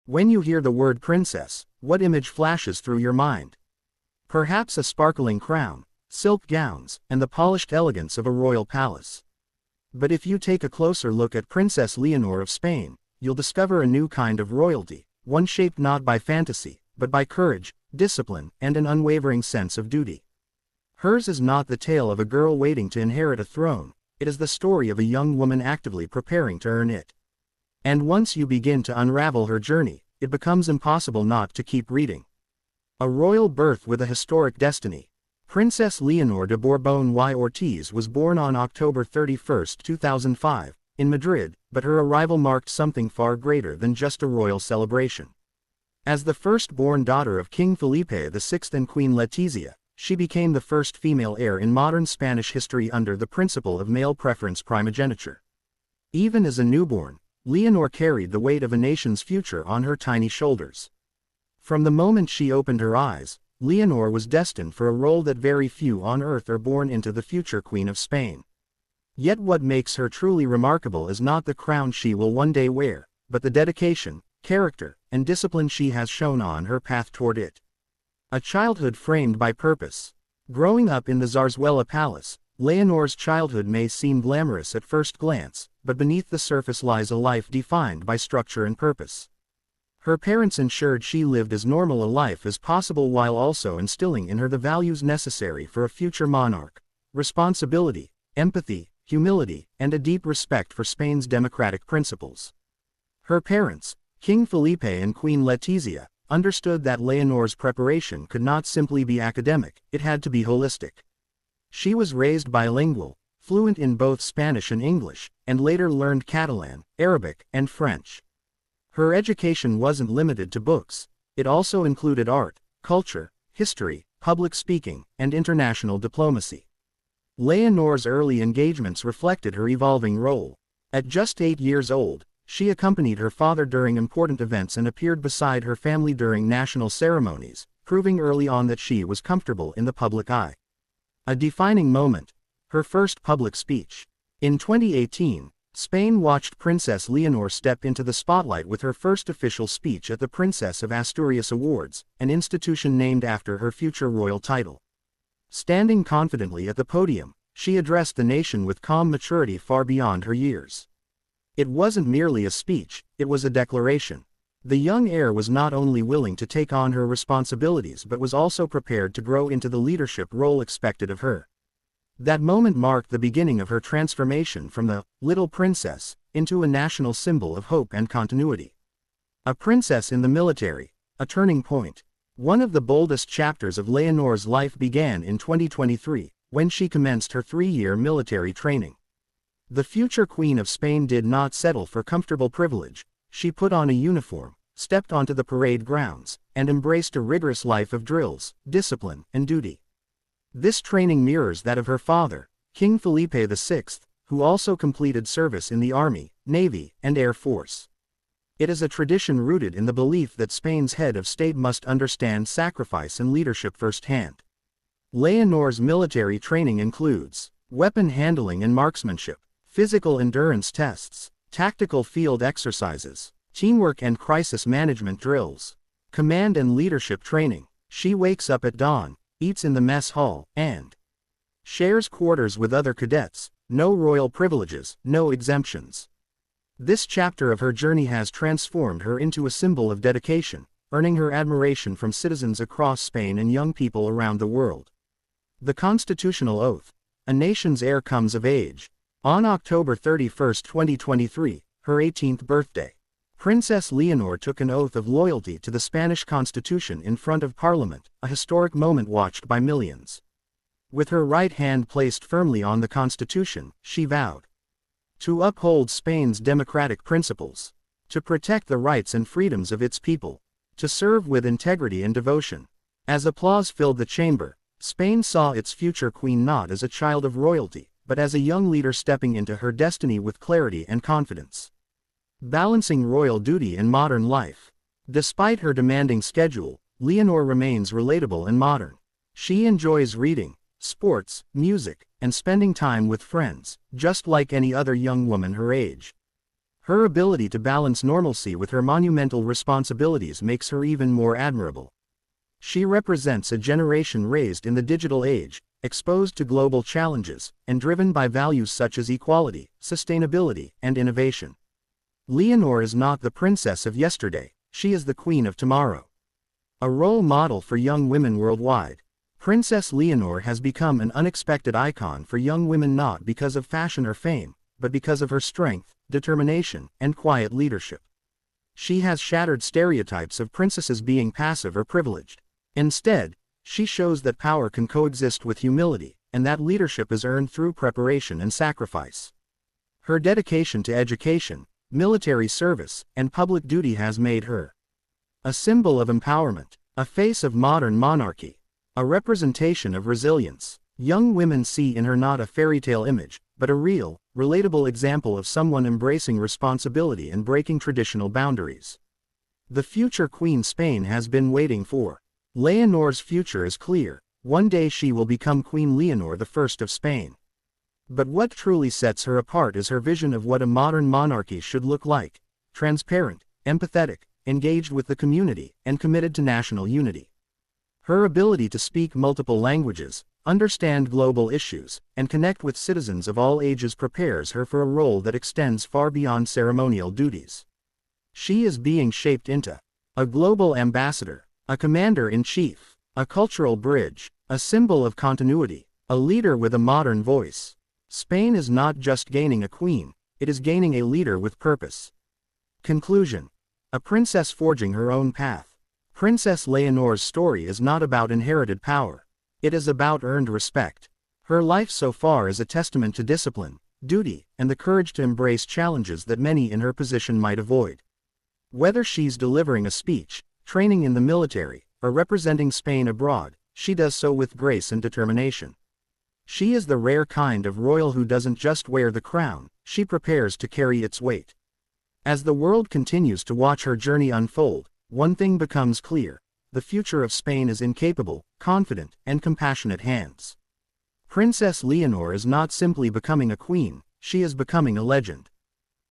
When you hear the word princess, what image flashes through your mind? Perhaps a sparkling crown, silk gowns, and the polished elegance of a royal palace. But if you take a closer look at Princess Leonor of Spain, you'll discover a new kind of royalty, one shaped not by fantasy, but by courage, discipline, and an unwavering sense of duty. Hers is not the tale of a girl waiting to inherit a throne, it is the story of a young woman actively preparing to earn it. And once you begin to unravel her journey, it becomes impossible not to keep reading. A royal birth with a historic destiny. Princess Leonor de Borbón y Ortiz was born on October 31, 2005, in Madrid, but her arrival marked something far greater than just a royal celebration. As the firstborn daughter of King Felipe VI and Queen Letizia, she became the first female heir in modern Spanish history under the principle of male preference primogeniture. Even as a newborn, Leonor carried the weight of a nation's future on her tiny shoulders. From the moment she opened her eyes, Leonor was destined for a role that very few on earth are born into: the future Queen of Spain. Yet what makes her truly remarkable is not the crown she will one day wear, but the dedication, character, and discipline she has shown on her path toward it. A childhood framed by purpose. Growing up in the Zarzuela Palace, Leonor's childhood may seem glamorous at first glance, but beneath the surface lies a life defined by structure and purpose. Her parents ensured she lived as normal a life as possible while also instilling in her the values necessary for a future monarch: responsibility, empathy, humility, and a deep respect for Spain's democratic principles. Her parents, King Felipe and Queen Letizia, understood that Leonor's preparation could not simply be academic, it had to be holistic. She was raised bilingual, fluent in both Spanish and English, and later learned Catalan, Arabic, and French. Her education wasn't limited to books, it also included art, culture, history, public speaking, and international diplomacy. Leonor's early engagements reflected her evolving role. At just 8 years old, she accompanied her father during important events and appeared beside her family during national ceremonies, proving early on that she was comfortable in the public eye. A defining moment: her first public speech. In 2018, Spain watched Princess Leonor step into the spotlight with her first official speech at the Princess of Asturias Awards, an institution named after her future royal title. Standing confidently at the podium, she addressed the nation with calm maturity far beyond her years. It wasn't merely a speech, it was a declaration. The young heir was not only willing to take on her responsibilities but was also prepared to grow into the leadership role expected of her. That moment marked the beginning of her transformation from the little princess into a national symbol of hope and continuity. A princess in the military, a turning point. One of the boldest chapters of Leonor's life began in 2023, when she commenced her 3-year military training. The future Queen of Spain did not settle for comfortable privilege. She put on a uniform, stepped onto the parade grounds, and embraced a rigorous life of drills, discipline, and duty. This training mirrors that of her father, King Felipe VI, who also completed service in the Army, Navy, and Air Force. It is a tradition rooted in the belief that Spain's head of state must understand sacrifice and leadership firsthand. Leonor's military training includes weapon handling and marksmanship, physical endurance tests, tactical field exercises, teamwork and crisis management drills, command and leadership training. She wakes up at dawn, eats in the mess hall, and shares quarters with other cadets. No royal privileges, no exemptions. This chapter of her journey has transformed her into a symbol of dedication, earning her admiration from citizens across Spain and young people around the world. The Constitutional Oath. A nation's heir comes of age. On October 31, 2023, her 18th birthday, Princess Leonor took an oath of loyalty to the Spanish Constitution in front of Parliament, a historic moment watched by millions. With her right hand placed firmly on the Constitution, she vowed to uphold Spain's democratic principles, to protect the rights and freedoms of its people, to serve with integrity and devotion. As applause filled the chamber, Spain saw its future queen not as a child of royalty, but as a young leader stepping into her destiny with clarity and confidence. Balancing royal duty and modern life. Despite her demanding schedule, Leonor remains relatable and modern. She enjoys reading, sports, music, and spending time with friends, just like any other young woman her age. Her ability to balance normalcy with her monumental responsibilities makes her even more admirable. She represents a generation raised in the digital age, exposed to global challenges, and driven by values such as equality, sustainability, and innovation. Leonor is not the princess of yesterday, she is the queen of tomorrow. A role model for young women worldwide, Princess Leonor has become an unexpected icon for young women not because of fashion or fame, but because of her strength, determination, and quiet leadership. She has shattered stereotypes of princesses being passive or privileged. Instead, she shows that power can coexist with humility, and that leadership is earned through preparation and sacrifice. Her dedication to education, military service, and public duty has made her a symbol of empowerment, a face of modern monarchy, a representation of resilience. Young women see in her not a fairy tale image, but a real, relatable example of someone embracing responsibility and breaking traditional boundaries. The future Queen Spain has been waiting for. Leonor's future is clear. One day she will become Queen Leonor I of Spain. But what truly sets her apart is her vision of what a modern monarchy should look like: transparent, empathetic, engaged with the community, and committed to national unity. Her ability to speak multiple languages, understand global issues, and connect with citizens of all ages prepares her for a role that extends far beyond ceremonial duties. She is being shaped into a global ambassador, a commander-in-chief, a cultural bridge, a symbol of continuity, a leader with a modern voice. Spain is not just gaining a queen, it is gaining a leader with purpose. Conclusion. A princess forging her own path. Princess Leonor's story is not about inherited power. It is about earned respect. Her life so far is a testament to discipline, duty, and the courage to embrace challenges that many in her position might avoid. Whether she's delivering a speech, training in the military, or representing Spain abroad, she does so with grace and determination. She is the rare kind of royal who doesn't just wear the crown, she prepares to carry its weight. As the world continues to watch her journey unfold, one thing becomes clear: the future of Spain is in capable, confident, and compassionate hands. Princess Leonor is not simply becoming a queen, she is becoming a legend.